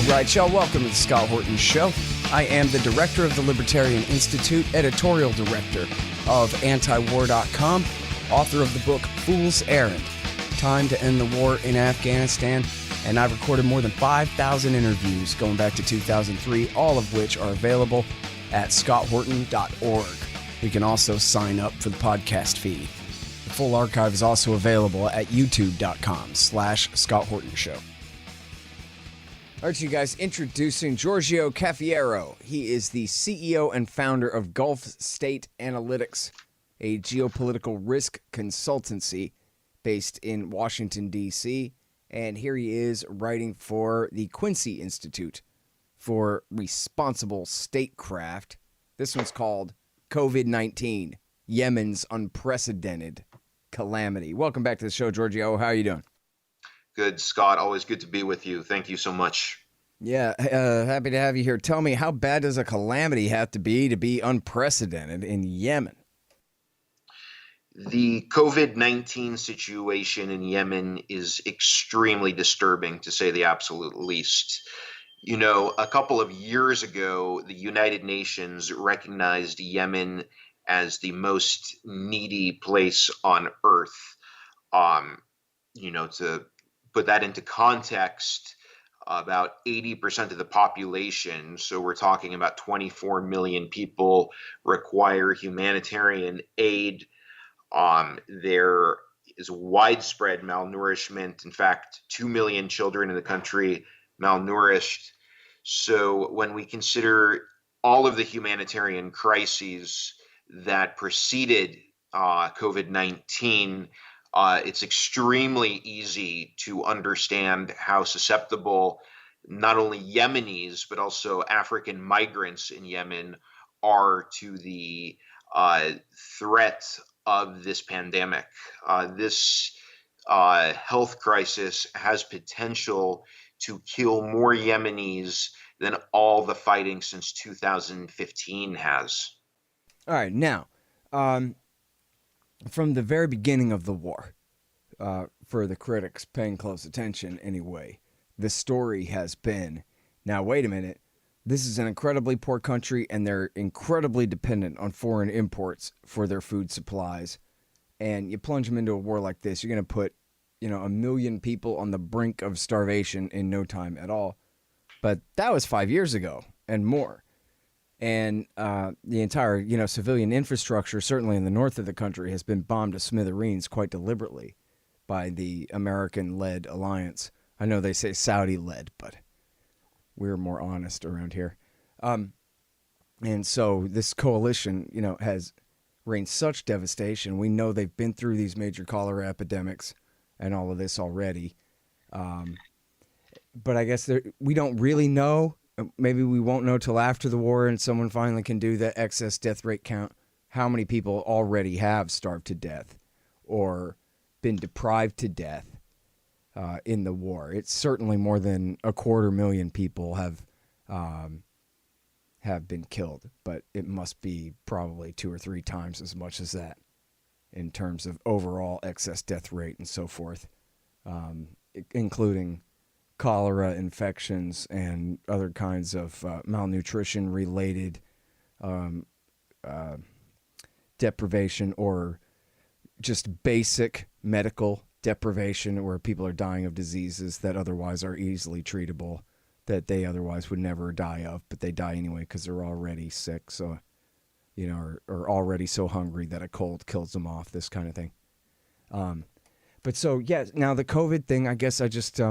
right, y'all. Welcome to the Scott Horton Show. I am the director of the Libertarian Institute, editorial director of antiwar.com, author of the book Fool's Errand, Time to End the War in Afghanistan, and I've recorded more than 5,000 interviews going back to 2003, all of which are available at scotthorton.org. You can also sign up for the podcast feed. The full archive is also available at youtube.com/Scott Horton Show. All right, you guys, introducing Giorgio Cafiero. He is the CEO and founder of Gulf State Analytics, a geopolitical risk consultancy based in Washington, D.C., and here he is writing for the Quincy Institute for Responsible Statecraft. This one's called COVID-19, Yemen's Unprecedented Calamity. Welcome back to the show, Giorgio. How are you doing? Good, Scott. Always good to be with you. Thank you so much. Yeah, happy to have you here. Tell me, how bad does a calamity have to be unprecedented in Yemen? The COVID-19 situation in Yemen is extremely disturbing, to say the absolute least. You know, a couple of years ago, the United Nations recognized Yemen as the most needy place on earth. To put that into context, about 80% of the population, so we're talking about 24 million people, require humanitarian aid. There is widespread malnourishment. In fact, 2 million children in the country malnourished. So when we consider all of the humanitarian crises that preceded COVID-19, it's extremely easy to understand how susceptible not only Yemenis, but also African migrants in Yemen are to the threat of this pandemic. This health crisis has potential to kill more Yemenis than all the fighting since 2015 has. All right, now, from the very beginning of the war, for the critics paying close attention anyway, the story has been, now wait a minute, this is an incredibly poor country and they're incredibly dependent on foreign imports for their food supplies. And you plunge them into a war like this, you're going to put, 1 million people on the brink of starvation in no time at all. But that was 5 years ago and more. And the entire, civilian infrastructure, certainly in the north of the country, has been bombed to smithereens quite deliberately by the American-led alliance. I know they say Saudi-led, but we're more honest around here. And so this coalition, has rained such devastation. We know they've been through these major cholera epidemics and all of this already. But I guess we don't really know. Maybe we won't know till after the war and someone finally can do the excess death rate count, how many people already have starved to death or been deprived to death in the war. It's certainly more than 250,000 people have been killed, but it must be probably 2 or 3 times as much as that in terms of overall excess death rate and so forth, including cholera infections and other kinds of malnutrition-related deprivation or just basic medical deprivation where people are dying of diseases that otherwise are easily treatable, that they otherwise would never die of, but they die anyway because they're already sick, so or already so hungry that a cold kills them off, this kind of thing. But so, yeah, now the COVID thing, I guess I just...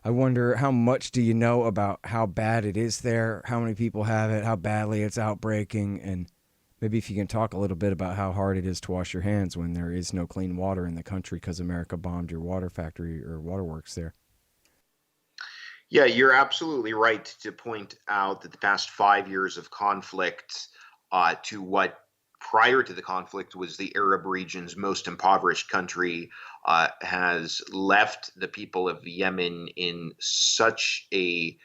I wonder, how much do you know about how bad it is there, how many people have it, how badly it's outbreaking, and maybe if you can talk a little bit about how hard it is to wash your hands when there is no clean water in the country because America bombed your water factory or waterworks there. Yeah, you're absolutely right to point out that the past 5 years of conflict to what prior to the conflict was the Arab region's most impoverished country has left the people of Yemen in such a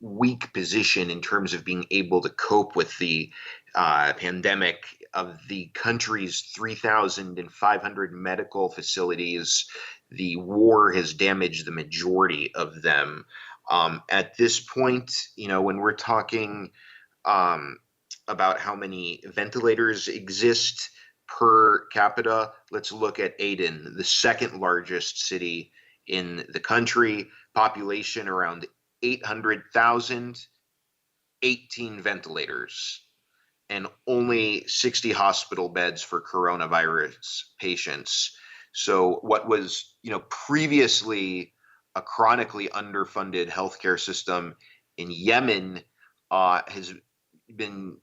weak position in terms of being able to cope with the pandemic. Of the country's 3,500 medical facilities, the war has damaged the majority of them. At this point, when we're talking um, about how many ventilators exist per capita, let's look at Aden, the second largest city in the country, population around 800,000, 18 ventilators, and only 60 hospital beds for coronavirus patients. So what was, previously a chronically underfunded healthcare system in Yemen has been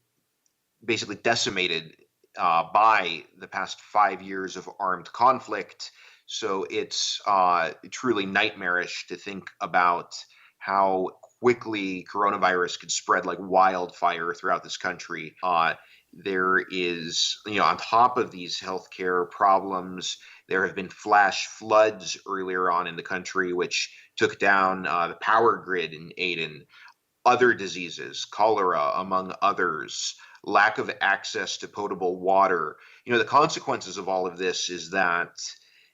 basically decimated by the past 5 years of armed conflict. So it's truly nightmarish to think about how quickly coronavirus could spread like wildfire throughout this country. There is, on top of these healthcare problems, there have been flash floods earlier on in the country, which took down the power grid in Aden. Other diseases, cholera, among others, lack of access to potable water. The consequences of all of this is that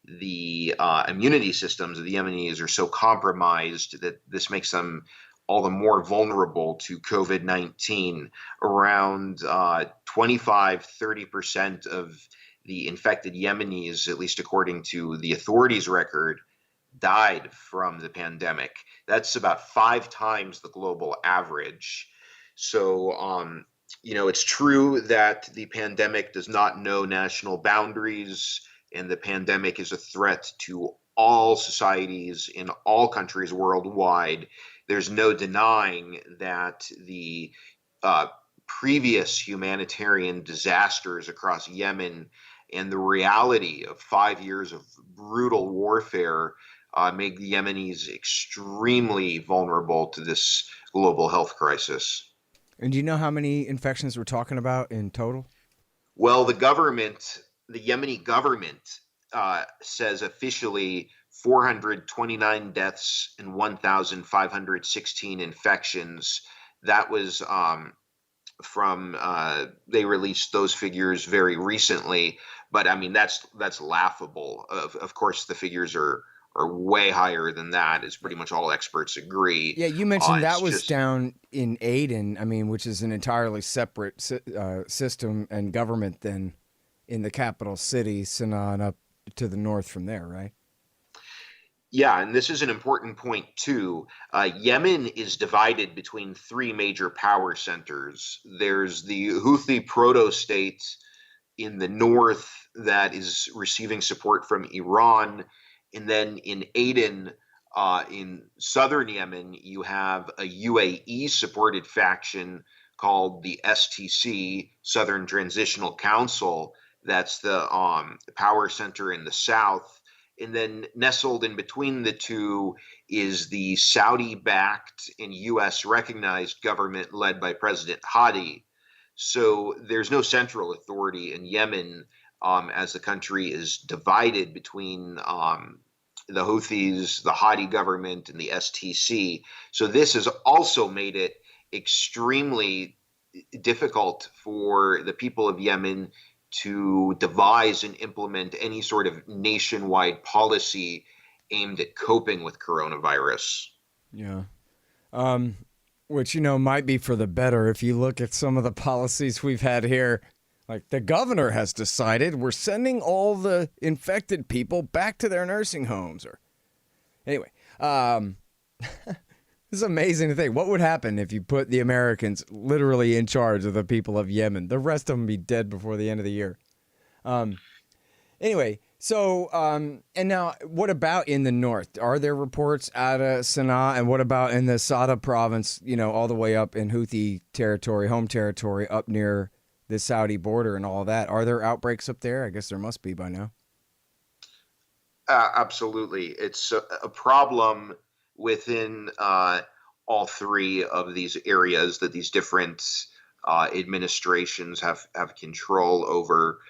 the immunity systems of the Yemenis are so compromised that this makes them all the more vulnerable to COVID-19. Around 25-30% of the infected Yemenis, at least according to the authorities' record, died from the pandemic. That's about 5 times the global average. So, it's true that the pandemic does not know national boundaries, and the pandemic is a threat to all societies in all countries worldwide. There's no denying that the previous humanitarian disasters across Yemen and the reality of 5 years of brutal warfare make the Yemenis extremely vulnerable to this global health crisis. And do you know how many infections we're talking about in total? Well, the Yemeni government, says officially 429 deaths and 1,516 infections. That was they released those figures very recently, but I mean that's laughable. Of course, the figures are way higher than that, as pretty much all experts agree. Yeah, you mentioned that was just down in Aden, which is an entirely separate system and government than in the capital city, Sana'a, and up to the north from there, right? Yeah, and this is an important point too. Yemen is divided between three major power centers. There's the Houthi proto-state in the north that is receiving support from Iran. And then in Aden, in southern Yemen, you have a UAE supported faction called the STC, Southern Transitional Council. That's the power center in the south. And then nestled in between the two is the Saudi-backed and U.S. recognized government led by President Hadi. So there's no central authority in Yemen, as the country is divided between the Houthis, the Hadi government, and the STC. So this has also made it extremely difficult for the people of Yemen to devise and implement any sort of nationwide policy aimed at coping with coronavirus. Yeah. Which, might be for the better if you look at some of the policies we've had here. Like the governor has decided we're sending all the infected people back to their nursing homes. Or anyway, this is amazing to think. What would happen if you put the Americans literally in charge of the people of Yemen? The rest of them would be dead before the end of the year. Anyway, so and now what about in the north? Are there reports out of Sana'a? And what about in the Sada province, all the way up in Houthi territory, home territory, up near the Saudi border and all that? Are there outbreaks up there? I guess there must be by now. Absolutely. It's a problem within all three of these areas that these different administrations have control over.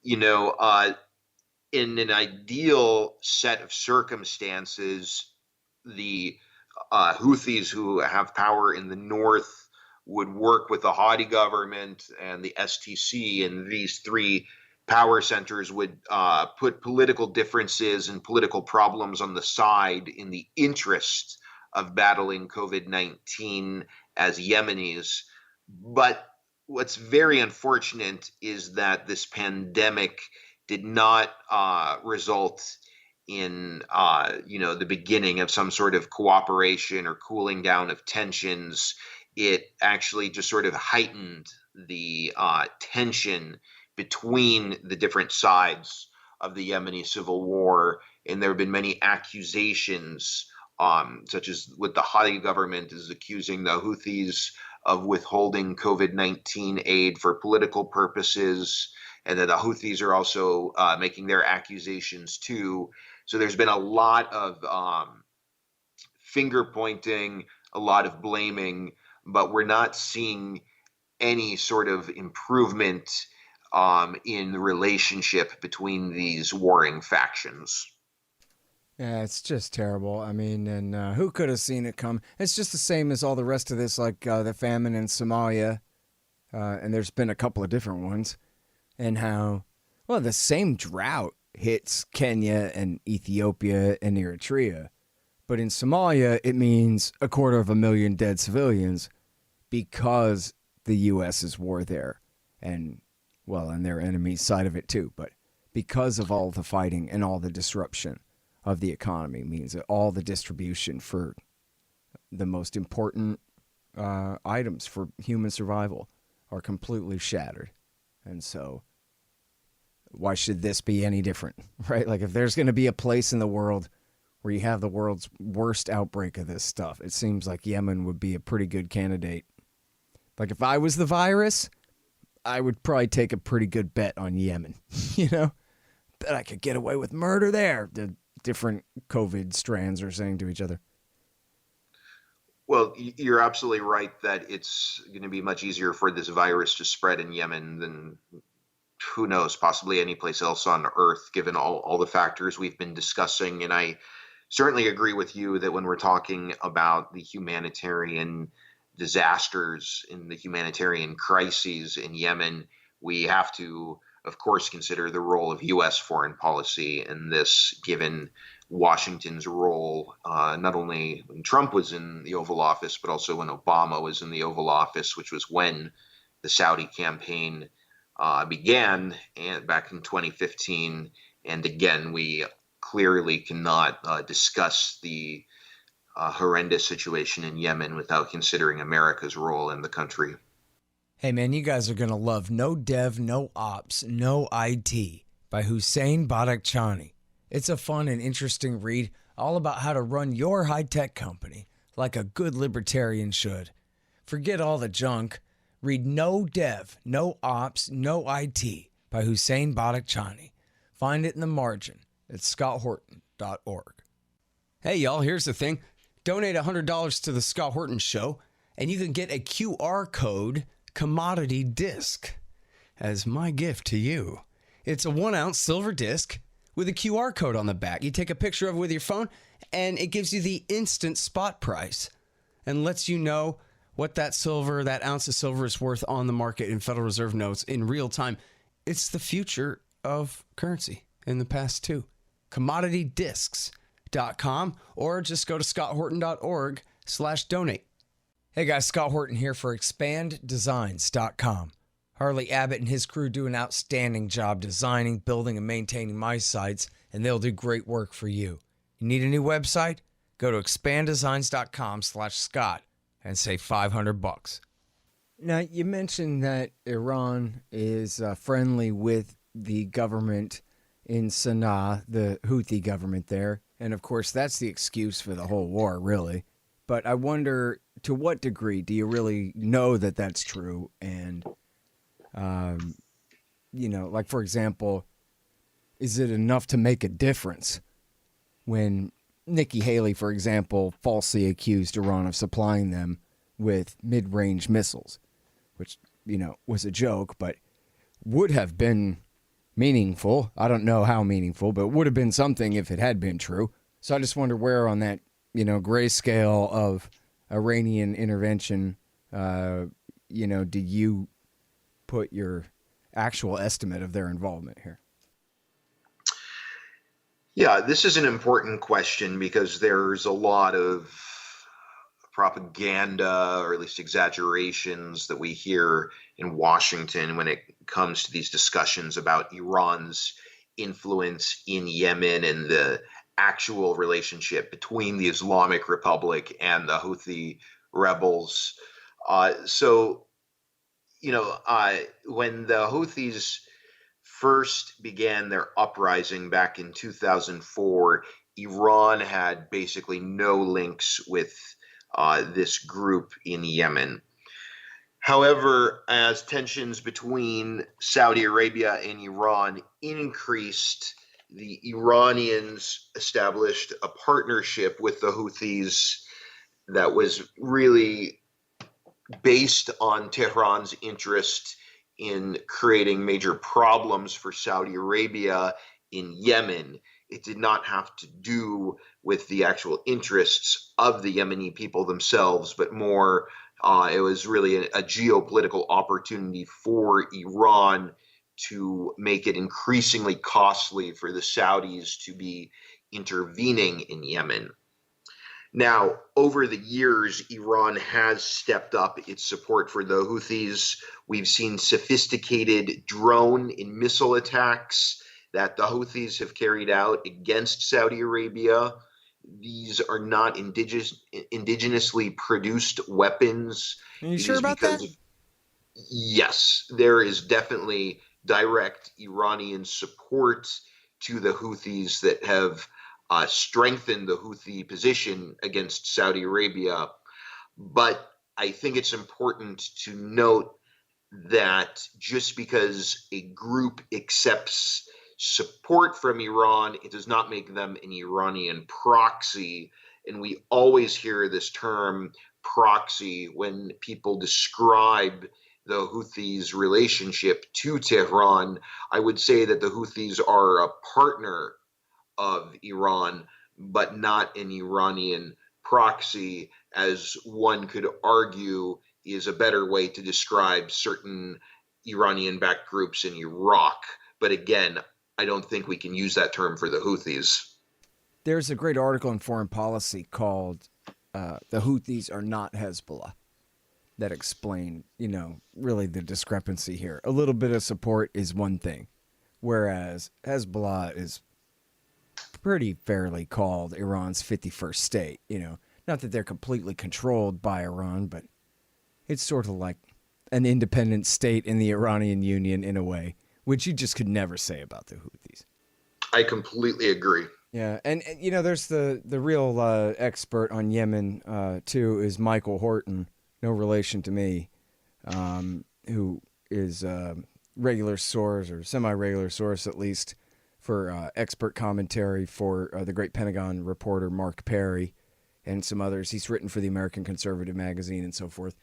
In an ideal set of circumstances, the Houthis who have power in the north would work with the Hadi government and the STC, and these three power centers would put political differences and political problems on the side in the interest of battling COVID-19 as Yemenis. But what's very unfortunate is that this pandemic did not result in the beginning of some sort of cooperation or cooling down of tensions. It actually just sort of heightened the tension between the different sides of the Yemeni civil war, and there have been many accusations, such as with the Hadi government is accusing the Houthis of withholding COVID-19 aid for political purposes, and then the Houthis are also making their accusations too. So there's been a lot of finger pointing, a lot of blaming, but we're not seeing any sort of improvement in the relationship between these warring factions. Yeah, it's just terrible. I mean, and who could have seen it come? It's just the same as all the rest of this, like the famine in Somalia, and there's been a couple of different ones, and how, well, the same drought hits Kenya and Ethiopia and Eritrea. But in Somalia, it means 250,000 dead civilians because the U.S.'s war there. And, well, and their enemy's side of it too. But because of all the fighting and all the disruption of the economy means that all the distribution for the most important items for human survival are completely shattered. And so why should this be any different, right? Like if there's going to be a place in the world where you have the world's worst outbreak of this stuff, it seems like Yemen would be a pretty good candidate. Like if I was the virus, I would probably take a pretty good bet on Yemen, Bet I could get away with murder there, the different COVID strands are saying to each other. Well, you're absolutely right that it's going to be much easier for this virus to spread in Yemen than, who knows, possibly any place else on Earth, given all the factors we've been discussing. And I certainly agree with you that when we're talking about the humanitarian disasters and the humanitarian crises in Yemen, we have to, of course, consider the role of U.S. foreign policy in this, given Washington's role, not only when Trump was in the Oval Office, but also when Obama was in the Oval Office, which was when the Saudi campaign began back in 2015. And again, we clearly cannot discuss the horrendous situation in Yemen without considering America's role in the country. Hey man, you guys are going to love No Dev, No Ops, No IT by Hussein Badakhshani. It's a fun and interesting read all about how to run your high-tech company like a good libertarian should. Forget all the junk. Read No Dev, No Ops, No IT by Hussein Badakhshani. Find it in the margin at scotthorton.org. Hey y'all, here's the thing. Donate $100 to the Scott Horton Show, and you can get a QR code commodity disc as my gift to you. It's a 1-ounce silver disc with a QR code on the back. You take a picture of it with your phone, and it gives you the instant spot price and lets you know what that ounce of silver is worth on the market in Federal Reserve notes in real time. It's the future of currency in the past too. CommodityDiscs.com, or just go to scotthorton.org/donate. Hey guys, Scott Horton here for ExpandDesigns.com. Harley Abbott and his crew do an outstanding job designing, building, and maintaining my sites, and they'll do great work for you. You need a new website? Go to ExpandDesigns.com/Scott and save $500. Now, you mentioned that Iran is friendly with the government in Sana'a, the Houthi government there. And of course, that's the excuse for the whole war, really. But I wonder, to what degree do you really know that that's true? And, like, for example, is it enough to make a difference when Nikki Haley, for example, falsely accused Iran of supplying them with mid-range missiles, which, was a joke, but would have been meaningful. I don't know how meaningful, but would have been something if it had been true. So I just wonder where on that, grayscale of Iranian intervention, do you put your actual estimate of their involvement here? Yeah, this is an important question because there's a lot of propaganda, or at least exaggerations, that we hear in Washington when it comes to these discussions about Iran's influence in Yemen and the actual relationship between the Islamic Republic and the Houthi rebels. So, when the Houthis first began their uprising back in 2004, Iran had basically no links with this group in Yemen. However, as tensions between Saudi Arabia and Iran increased, the Iranians established a partnership with the Houthis that was really based on Tehran's interest in creating major problems for Saudi Arabia in Yemen. It did not have to do with the actual interests of the Yemeni people themselves, but more it was really a geopolitical opportunity for Iran to make it increasingly costly for the Saudis to be intervening in Yemen. Now, over the years, Iran has stepped up its support for the Houthis. We've seen sophisticated drone and missile attacks that the Houthis have carried out against Saudi Arabia. These are not indigenously produced weapons. Are you sure about that? Yes, there is definitely direct Iranian support to the Houthis that have strengthened the Houthi position against Saudi Arabia. But I think it's important to note that just because a group accepts support from Iran, it does not make them an Iranian proxy. And we always hear this term proxy when people describe the Houthis' relationship to Tehran. I would say that the Houthis are a partner of Iran, but not an Iranian proxy, as one could argue is a better way to describe certain Iranian-backed groups in Iraq. But again, I don't think we can use that term for the Houthis. There's a great article in Foreign Policy called The Houthis Are Not Hezbollah that explain, really the discrepancy here. A little bit of support is one thing, whereas Hezbollah is pretty fairly called Iran's 51st state. Not that they're completely controlled by Iran, but it's sort of like an independent state in the Iranian Union in a way, which you just could never say about the Houthis. I completely agree. Yeah, and there's the real expert on Yemen, too, is Michael Horton, no relation to me, who is a regular source, or semi-regular source at least, for expert commentary for the great Pentagon reporter Mark Perry and some others. He's written for the American Conservative magazine and so forth.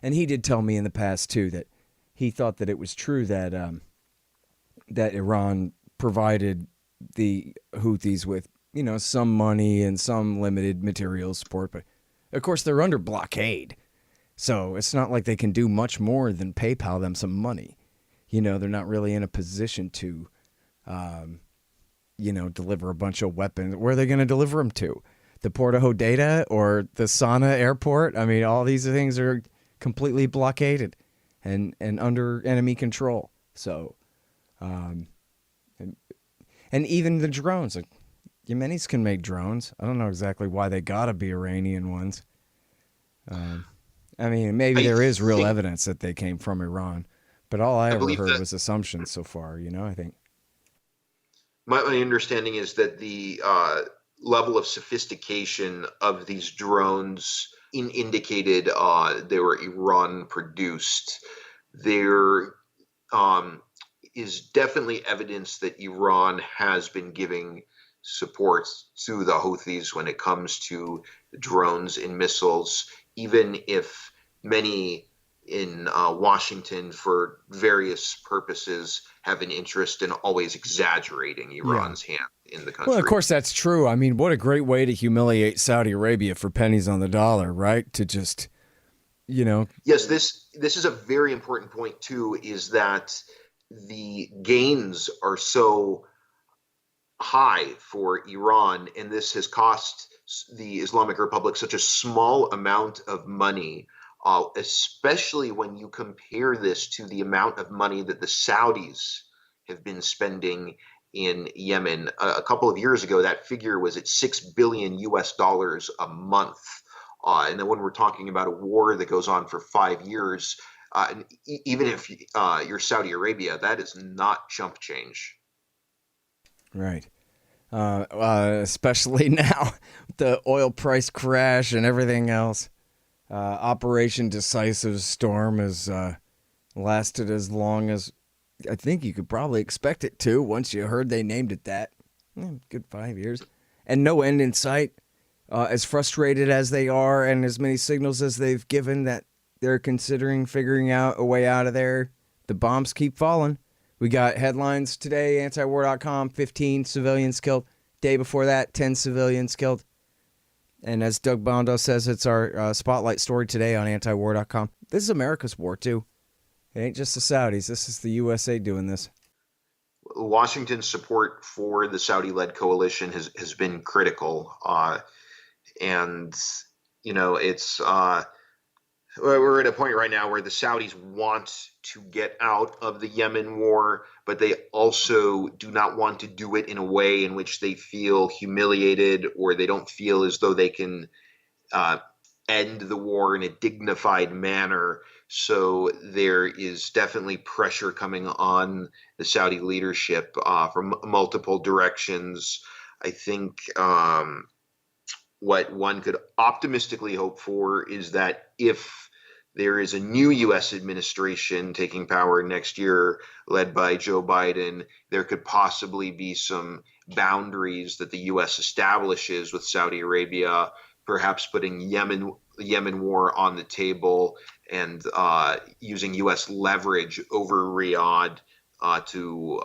And he did tell me in the past, too, that he thought that it was true that that Iran provided the Houthis with, some money and some limited material support. But, of course, they're under blockade. So it's not like they can do much more than PayPal them some money. They're not really in a position to, deliver a bunch of weapons. Where are they going to deliver them to? The Port of Hodeidah or the Sana'a airport? I mean, all these things are completely blockaded and under enemy control. So, and even the drones, like Yemenis can make drones. I don't know exactly why they gotta be Iranian ones. Maybe there is real evidence that they came from Iran, but all I ever heard was assumptions so far. I think my understanding is that the level of sophistication of these drones indicated they were Iran produced. There is definitely evidence that Iran has been giving support to the Houthis when it comes to drones and missiles, even if many in Washington, for various purposes, have an interest in always exaggerating Iran's hand in the country. Well, of course, that's true. I mean, what a great way to humiliate Saudi Arabia for pennies on the dollar, right? To just, Yes, this is a very important point, too, is that the gains are so high for Iran, and this has cost the Islamic Republic such a small amount of money, especially when you compare this to the amount of money that the Saudis have been spending in Yemen. A couple of years ago, that figure was at 6 billion US dollars a month. And then when we're talking about a war that goes on for 5 years, and even if you're Saudi Arabia, that is not chump change. Right. Especially now, the oil price crash and everything else. Operation Decisive Storm has lasted as long as I think you could probably expect it to once you heard they named it that. Good 5 years. And no end in sight. As frustrated as they are and as many signals as they've given that they're considering figuring out a way out of there, the bombs keep falling. We got headlines today, antiwar.com, 15 civilians killed. Day before that, 10 civilians killed. And as Doug Bondo says, it's our spotlight story today on antiwar.com. This is America's war, too. It ain't just the Saudis. This is the USA doing this. Washington's support for the Saudi-led coalition has been critical. And, it's we're at a point right now where the Saudis want to get out of the Yemen war, but they also do not want to do it in a way in which they feel humiliated or they don't feel as though they can end the war in a dignified manner. So there is definitely pressure coming on the Saudi leadership from multiple directions. I think what one could optimistically hope for is that if there is a new U.S. administration taking power next year, led by Joe Biden, there could possibly be some boundaries that the U.S. establishes with Saudi Arabia, perhaps putting the Yemen war on the table and using U.S. leverage over Riyadh to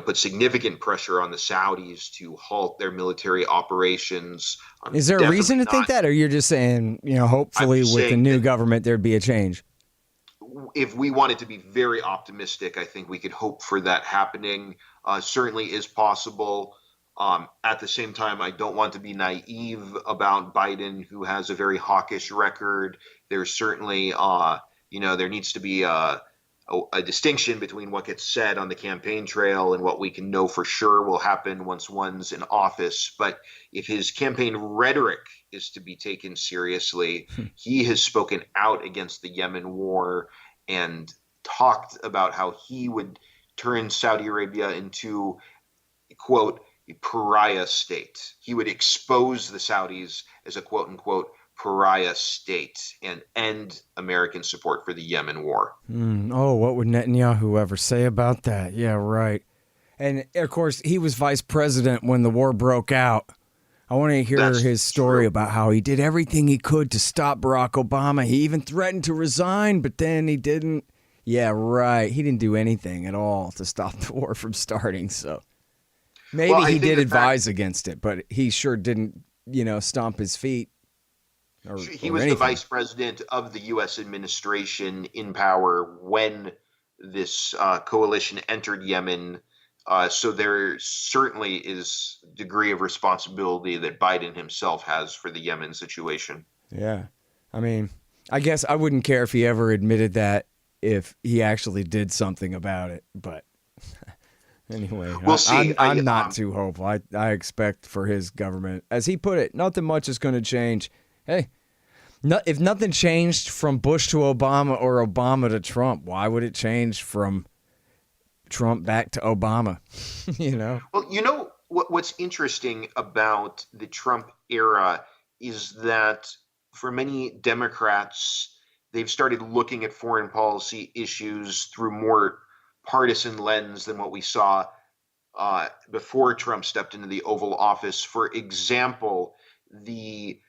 put significant pressure on the Saudis to halt their military operations. Is there a reason to think that, or you're just saying, hopefully with the new government there'd be a change? If we wanted to be very optimistic, I think we could hope for that happening. Certainly is possible. At the same time, I don't want to be naive about Biden, who has a very hawkish record. There's certainly, there needs to be a distinction between what gets said on the campaign trail and what we can know for sure will happen once one's in office. But if his campaign rhetoric is to be taken seriously, he has spoken out against the Yemen war and talked about how he would turn Saudi Arabia into, quote, a pariah state. He would expose the Saudis as a quote unquote pariah state and end American support for the Yemen war. What would Netanyahu ever say about that? Yeah, right. And of course, he was vice president when the war broke out. I want to hear his story about how he did everything he could to stop Barack Obama. He even threatened to resign, but then he didn't. Yeah, right. He didn't do anything at all to stop the war from starting. So maybe he did advise against it, but he sure didn't, stomp his feet. He was the vice president of the U.S. administration in power when this coalition entered Yemen. So there certainly is a degree of responsibility that Biden himself has for the Yemen situation. Yeah. I mean, I guess I wouldn't care if he ever admitted that if he actually did something about it. But anyway, we'll see. I'm not too hopeful. I expect for his government, as he put it, nothing much is going to change. Hey, if nothing changed from Bush to Obama or Obama to Trump, why would it change from Trump back to Obama? Well, what's interesting about the Trump era is that for many Democrats, they've started looking at foreign policy issues through more partisan lens than what we saw before Trump stepped into the Oval Office. For example, the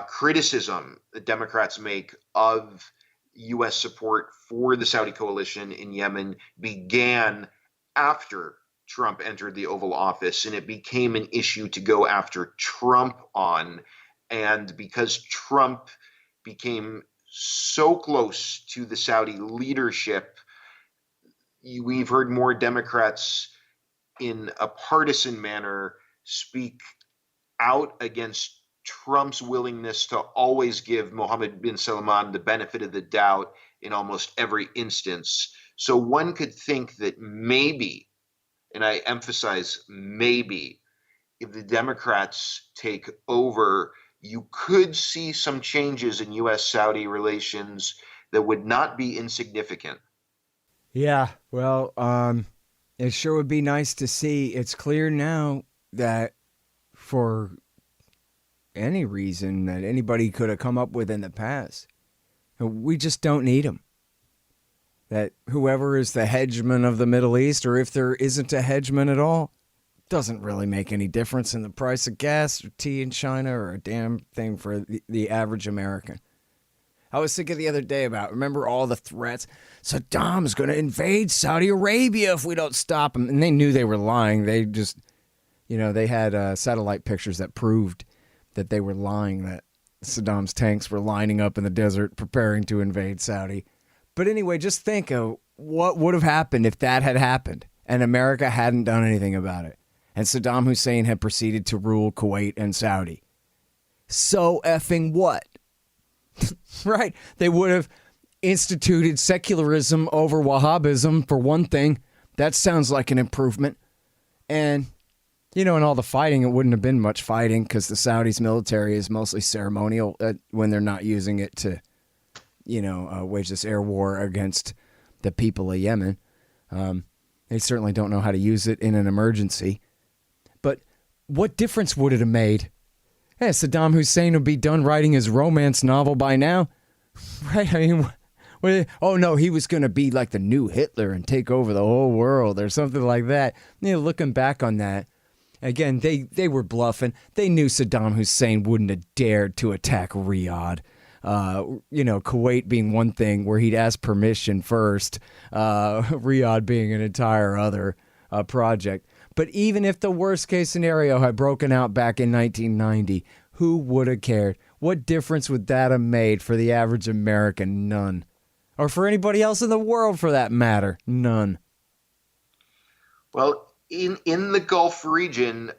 criticism that Democrats make of U.S. support for the Saudi coalition in Yemen began after Trump entered the Oval Office, and it became an issue to go after Trump on. And because Trump became so close to the Saudi leadership, we've heard more Democrats in a partisan manner, speak out against Trump's willingness to always give Mohammed bin Salman the benefit of the doubt in almost every instance. So one could think that maybe, and I emphasize maybe, if the Democrats take over, you could see some changes in U.S. Saudi relations that would not be insignificant. Yeah, well, it sure would be nice to see. It's clear now that for any reason that anybody could have come up with in the past, we just don't need them. That whoever is the hegemon of the Middle East, or if there isn't a hegemon at all, doesn't really make any difference in the price of gas or tea in China or a damn thing for the average American. I was thinking the other day about, remember all the threats? Saddam's going to invade Saudi Arabia if we don't stop him. And they knew they were lying. They just, they had satellite pictures that proved that they were lying, that Saddam's tanks were lining up in the desert preparing to invade Saudi. But anyway, just think of what would have happened if that had happened and America hadn't done anything about it. And Saddam Hussein had proceeded to rule Kuwait and Saudi. So effing what? Right? They would have instituted secularism over Wahhabism for one thing. That sounds like an improvement. And, in all the fighting, it wouldn't have been much fighting because the Saudis' military is mostly ceremonial when they're not using it to, wage this air war against the people of Yemen. They certainly don't know how to use it in an emergency. But what difference would it have made? Yeah, Saddam Hussein would be done writing his romance novel by now. Right? I mean, oh no, he was going to be like the new Hitler and take over the whole world or something like that. Looking back on that, again, they were bluffing. They knew Saddam Hussein wouldn't have dared to attack Riyadh. Kuwait being one thing where he'd ask permission first, Riyadh being an entire other project. But even if the worst case scenario had broken out back in 1990, who would have cared? What difference would that have made for the average American? None. Or for anybody else in the world for that matter? None. Well, in the Gulf region,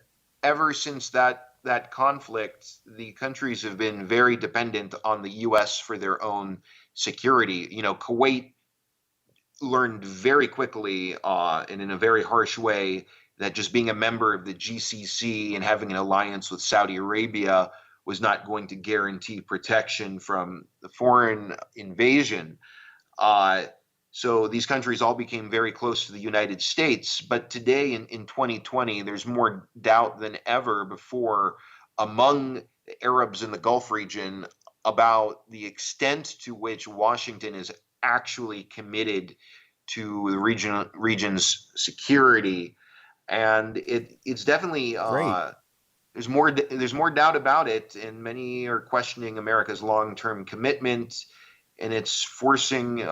ever since that conflict, the countries have been very dependent on the U.S. for their own security. Kuwait learned very quickly and in a very harsh way that just being a member of the GCC and having an alliance with Saudi Arabia was not going to guarantee protection from the foreign invasion. So these countries all became very close to the United States. But today in 2020, there's more doubt than ever before among the Arabs in the Gulf region about the extent to which Washington is actually committed to the region's security. And it's definitely there's more doubt about it, and many are questioning America's long-term commitment, and it's forcing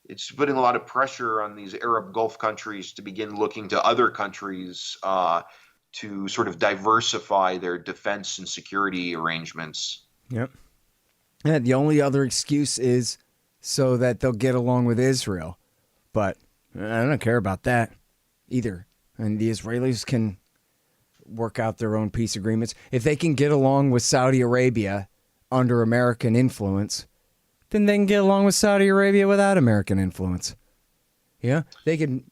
it's putting a lot of pressure on these Arab Gulf countries to begin looking to other countries to sort of diversify their defense and security arrangements. Yep. Yeah, the only other excuse is so that they'll get along with Israel, but I don't care about that either. And the Israelis can work out their own peace agreements. If they can get along with Saudi Arabia under American influence, then they can get along with Saudi Arabia without American influence. Yeah, they can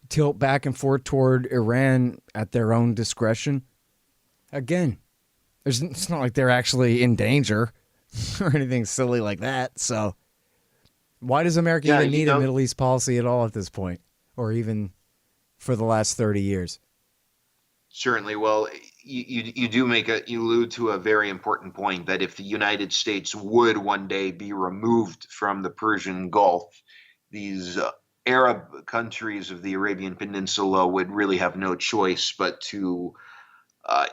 tilt back and forth toward Iran at their own discretion. Again, it's not like they're actually in danger or anything silly like that. So why does America even need a Middle East policy at all at this point, or even for the last 30 years? Certainly. Well, you allude to a very important point that if the United States would one day be removed from the Persian Gulf, these Arab countries of the Arabian Peninsula would really have no choice but to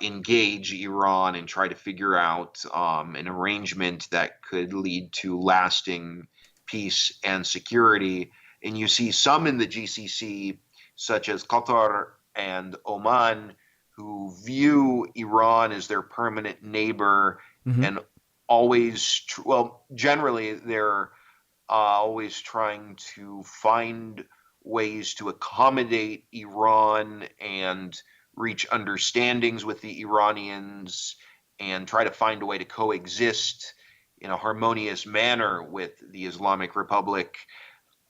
engage Iran and try to figure out an arrangement that could lead to lasting peace and security. And you see some in the GCC, such as Qatar and Oman, who view Iran as their permanent neighbor and generally they're always trying to find ways to accommodate Iran and reach understandings with the Iranians and try to find a way to coexist in a harmonious manner with the Islamic Republic,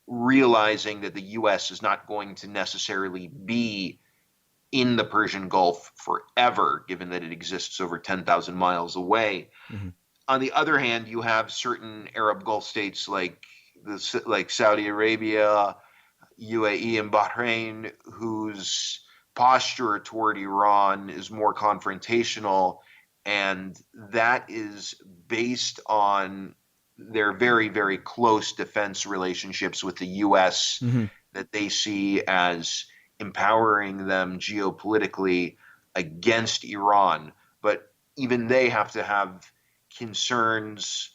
realizing that the U.S. is not going to necessarily be in the Persian Gulf forever, given that it exists over 10,000 miles away. Mm-hmm. On the other hand, you have certain Arab Gulf states like Saudi Arabia, UAE, and Bahrain, whose posture toward Iran is more confrontational, and that is based on their very, very close defense relationships with the U.S. Mm-hmm. that they see as empowering them geopolitically against Iran. But even they have to have concerns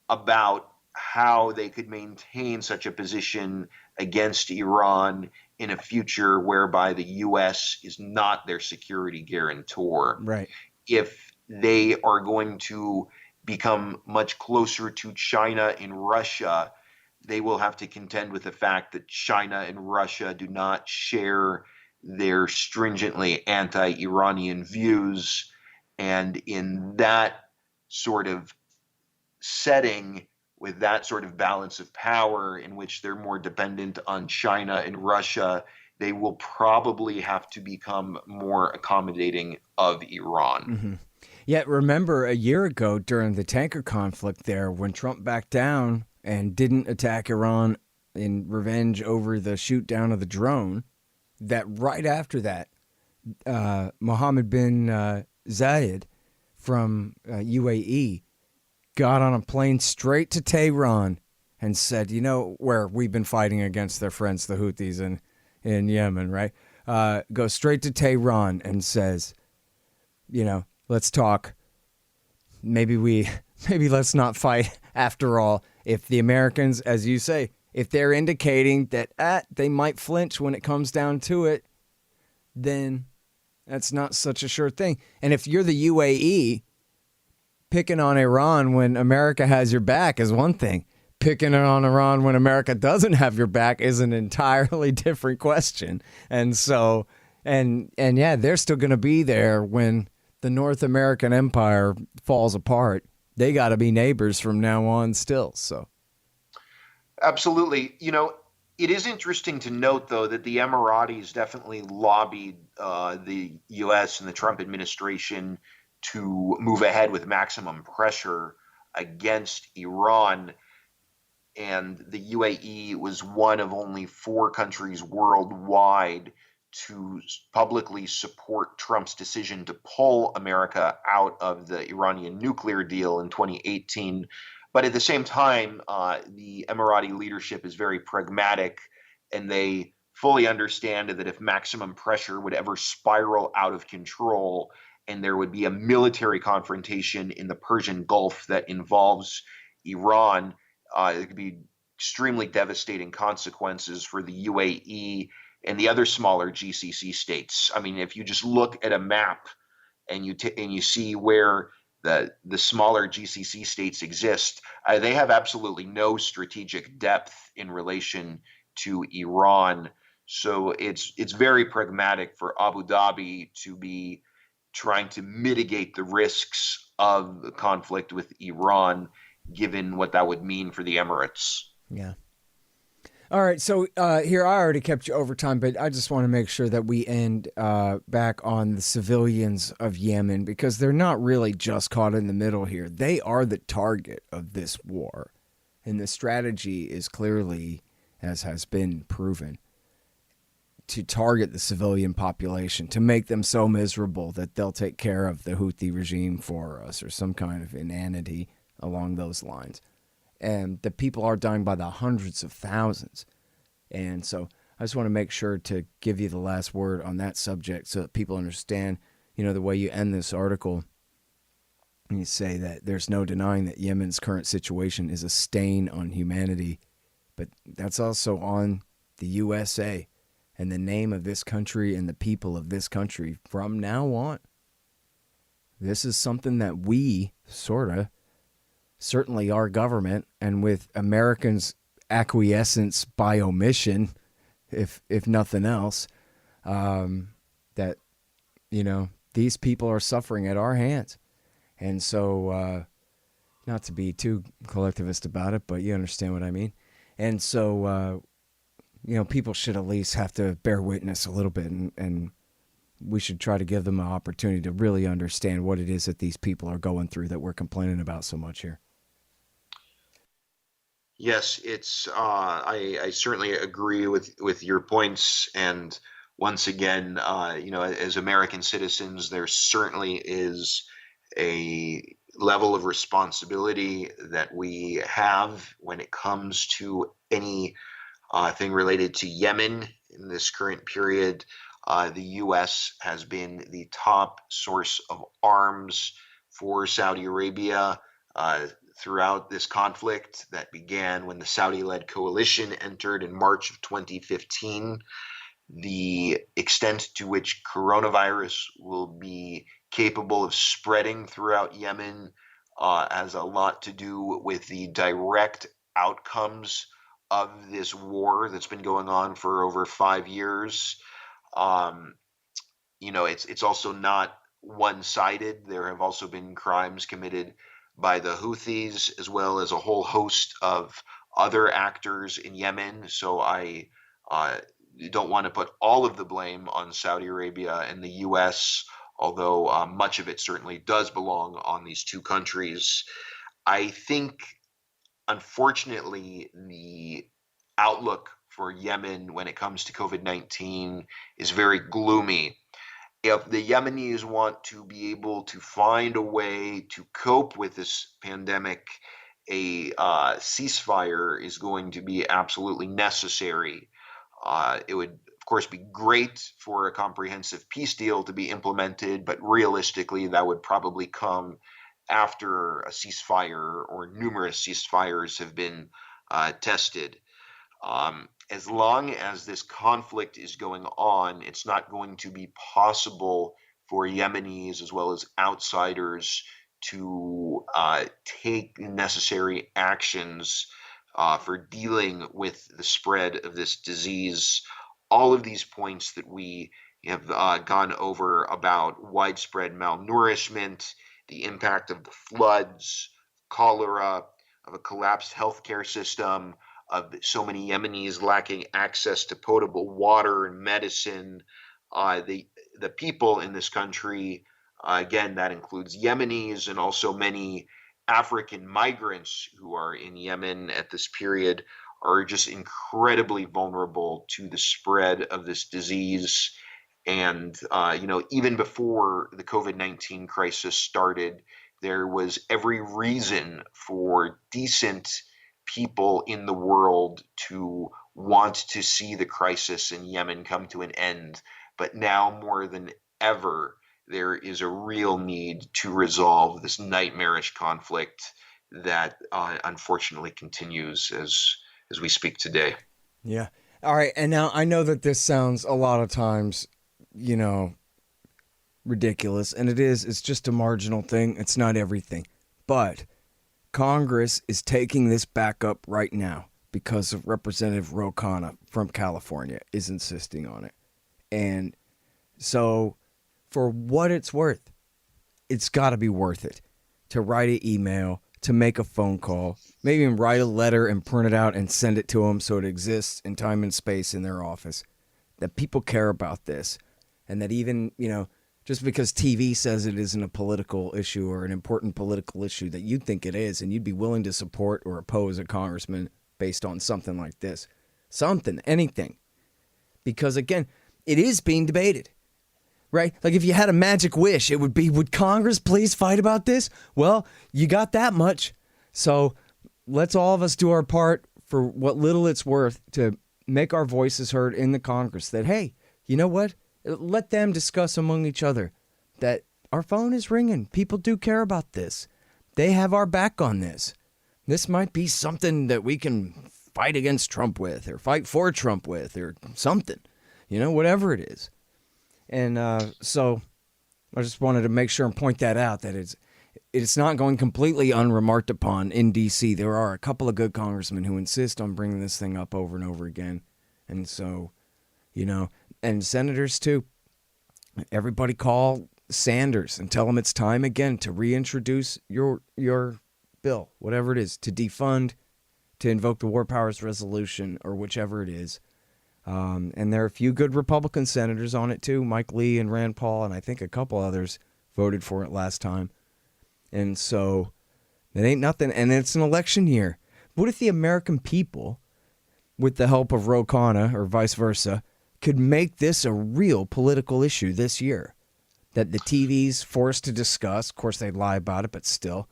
about how they could maintain such a position against Iran in a future whereby the U.S. is not their security guarantor. Right. If they are going to become much closer to China and Russia, they will have to contend with the fact that China and Russia do not share their stringently anti-Iranian views. And in that sort of setting, with that sort of balance of power in which they're more dependent on China and Russia, they will probably have to become more accommodating of Iran. Mm-hmm. Yet remember a year ago during the tanker conflict there, when Trump backed down and didn't attack Iran in revenge over the shoot down of the drone, that right after that, Mohammed bin Zayed from UAE got on a plane straight to Tehran and said, you know, where we've been fighting against their friends, the Houthis in Yemen, right? Goes straight to Tehran and says, you know, let's talk. Maybe let's not fight after all. If the Americans, as you say, if they're indicating that they might flinch when it comes down to it, then that's not such a sure thing. And if you're the UAE, picking on Iran when America has your back is one thing. Picking on Iran when America doesn't have your back is an entirely different question. And so, and yeah, they're still going to be there when the North American empire falls apart. They got to be neighbors from now on still. So, absolutely. You know, it is interesting to note, though, that the Emiratis definitely lobbied the U.S. and the Trump administration to move ahead with maximum pressure against Iran. And the UAE was one of only 4 countries worldwide to publicly support Trump's decision to pull America out of the Iranian nuclear deal in 2018. But at the same time, the Emirati leadership is very pragmatic, and they fully understand that if maximum pressure would ever spiral out of control and there would be a military confrontation in the Persian Gulf that involves Iran, it could be extremely devastating consequences for the UAE and the other smaller GCC states. I mean, if you just look at a map and you see where the smaller GCC states exist, they have absolutely no strategic depth in relation to Iran. So it's very pragmatic for Abu Dhabi to be trying to mitigate the risks of the conflict with Iran, given what that would mean for the Emirates. Yeah. All right. So here, I already kept you over time, but I just want to make sure that we end back on the civilians of Yemen, because they're not really just caught in the middle here. They are the target of this war. And the strategy is clearly, as has been proven, to target the civilian population, to make them so miserable that they'll take care of the Houthi regime for us, or some kind of inanity along those lines. And the people are dying by the hundreds of thousands. And so I just want to make sure to give you the last word on that subject so that people understand, you know, the way you end this article. And you say that there's no denying that Yemen's current situation is a stain on humanity, but that's also on the USA and the name of this country and the people of this country from now on. This is something that we certainly our government, and with Americans' acquiescence by omission, if nothing else, that, these people are suffering at our hands. And so, not to be too collectivist about it, but you understand what I mean. And so, people should at least have to bear witness a little bit, and we should try to give them an opportunity to really understand what it is that these people are going through that we're complaining about so much here. Yes, it's. I certainly agree with your points, and once again, as American citizens, there certainly is a level of responsibility that we have when it comes to any thing related to Yemen in this current period. The U.S. has been the top source of arms for Saudi Arabia throughout this conflict that began when the Saudi-led coalition entered in March of 2015. The extent to which coronavirus will be capable of spreading throughout Yemen has a lot to do with the direct outcomes of this war that's been going on for over 5 years. It's also not one-sided. There have also been crimes committed by the Houthis, as well as a whole host of other actors in Yemen. So I don't want to put all of the blame on Saudi Arabia and the U.S., although much of it certainly does belong on these two countries. I think, unfortunately, the outlook for Yemen when it comes to COVID-19 is very gloomy. If the Yemenis want to be able to find a way to cope with this pandemic, a ceasefire is going to be absolutely necessary. It would, of course, be great for a comprehensive peace deal to be implemented, but realistically, that would probably come after a ceasefire or numerous ceasefires have been tested. As long as this conflict is going on, it's not going to be possible for Yemenis as well as outsiders to take necessary actions for dealing with the spread of this disease. All of these points that we have gone over about widespread malnourishment, the impact of the floods, cholera, of a collapsed healthcare system, of so many Yemenis lacking access to potable water and medicine. The people in this country, again, that includes Yemenis and also many African migrants who are in Yemen at this period, are just incredibly vulnerable to the spread of this disease. And, even before the COVID-19 crisis started, there was every reason for decent people in the world to want to see the crisis in Yemen come to an end. But now more than ever, there is a real need to resolve this nightmarish conflict that unfortunately continues as we speak today. Yeah. All right. And now I know that this sounds a lot of times, ridiculous, and it is. It's just a marginal thing. It's not everything. But Congress is taking this back up right now because of Representative Ro Khanna from California is insisting on it. And so for what it's worth, it's got to be worth it to write an email, to make a phone call, maybe even write a letter and print it out and send it to them so it exists in time and space in their office, that people care about this, and that even, just because TV says it isn't a political issue or an important political issue, that you'd think it is, and you'd be willing to support or oppose a congressman based on something like this. Something, anything. Because, again, it is being debated, right? Like, if you had a magic wish, it would be, would Congress please fight about this? Well, you got that much. So let's all of us do our part for what little it's worth to make our voices heard in the Congress that, hey, you know what? Let them discuss among each other that our phone is ringing. People do care about this. They have our back on this. This might be something that we can fight against Trump with, or fight for Trump with, or something, whatever it is. And so I just wanted to make sure and point that out, that it's not going completely unremarked upon in D.C. There are a couple of good congressmen who insist on bringing this thing up over and over again. And so and senators too. Everybody call Sanders and tell him it's time again to reintroduce your bill, whatever it is, to defund, to invoke the War Powers Resolution, or whichever it is. And there are a few good Republican senators on it too. Mike Lee and Rand Paul, and I think a couple others voted for it last time. And so it ain't nothing. And it's an election year. What if the American people, with the help of Ro Khanna or vice versa, could make this a real political issue this year that the TV's forced to discuss? Of course, they lie about it, but still.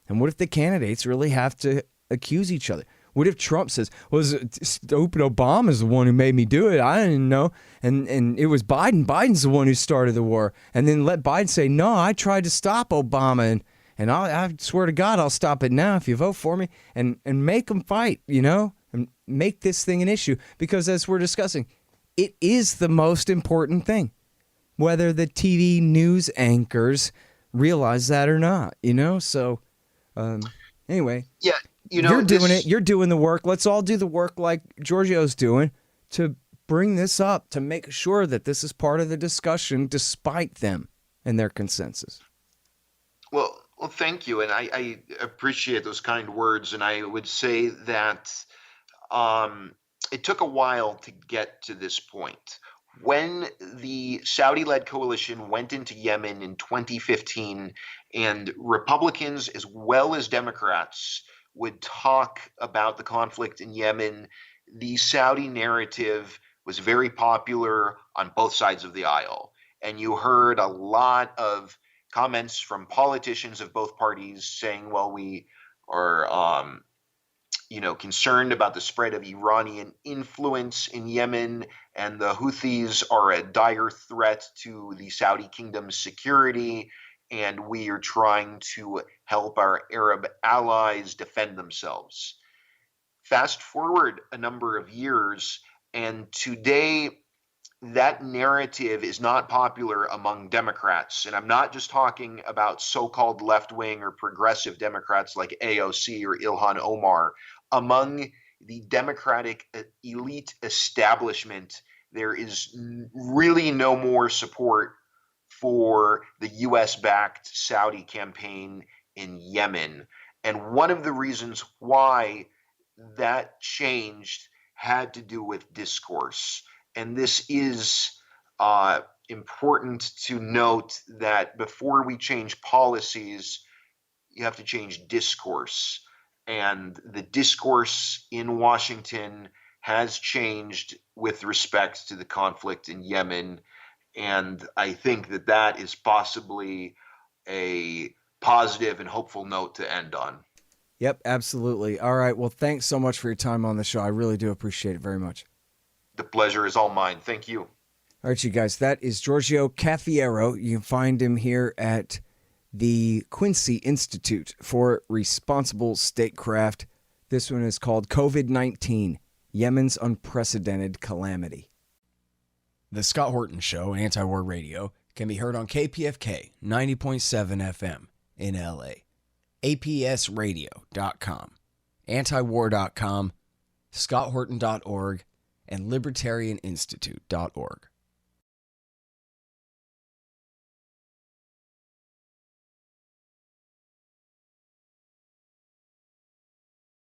And what if the candidates really have to accuse each other? What if Trump says, Obama's the one who made me do it? I didn't know. And it was Biden. Biden's the one who started the war. And then let Biden say, no, I tried to stop Obama. And I swear to God, I'll stop it now if you vote for me. And make them fight, and make this thing an issue. Because as we're discussing, it is the most important thing, whether the TV news anchors realize that or not, So anyway. Yeah. You're doing it. You're doing the work. Let's all do the work like Giorgio's doing to bring this up, to make sure that this is part of the discussion despite them and their consensus. Well, thank you. And I appreciate those kind words. And I would say that it took a while to get to this point. When the Saudi-led coalition went into Yemen in 2015, and Republicans as well as Democrats would talk about the conflict in Yemen, the Saudi narrative was very popular on both sides of the aisle. And you heard a lot of comments from politicians of both parties saying, well, we are concerned about the spread of Iranian influence in Yemen, and the Houthis are a dire threat to the Saudi kingdom's security, and we are trying to help our Arab allies defend themselves. Fast forward a number of years, and today that narrative is not popular among Democrats. And I'm not just talking about so-called left-wing or progressive Democrats like AOC or Ilhan Omar. Among the Democratic elite establishment, there is really no more support for the U.S.-backed Saudi campaign in Yemen. And one of the reasons why that changed had to do with discourse. And this is important to note, that before we change policies, you have to change discourse. And the discourse in Washington has changed with respect to the conflict in Yemen. And I think that is possibly a positive and hopeful note to end on. Yep, absolutely. All right. Well, thanks so much for your time on the show. I really do appreciate it very much. The pleasure is all mine. Thank you. All right, you guys. That is Giorgio Cafiero. You can find him here at the Quincy Institute for Responsible Statecraft. This one is called COVID-19, Yemen's Unprecedented Calamity. The Scott Horton Show, Anti-War Radio, can be heard on KPFK 90.7 FM in LA, APSradio.com, antiwar.com, scotthorton.org, and libertarianinstitute.org.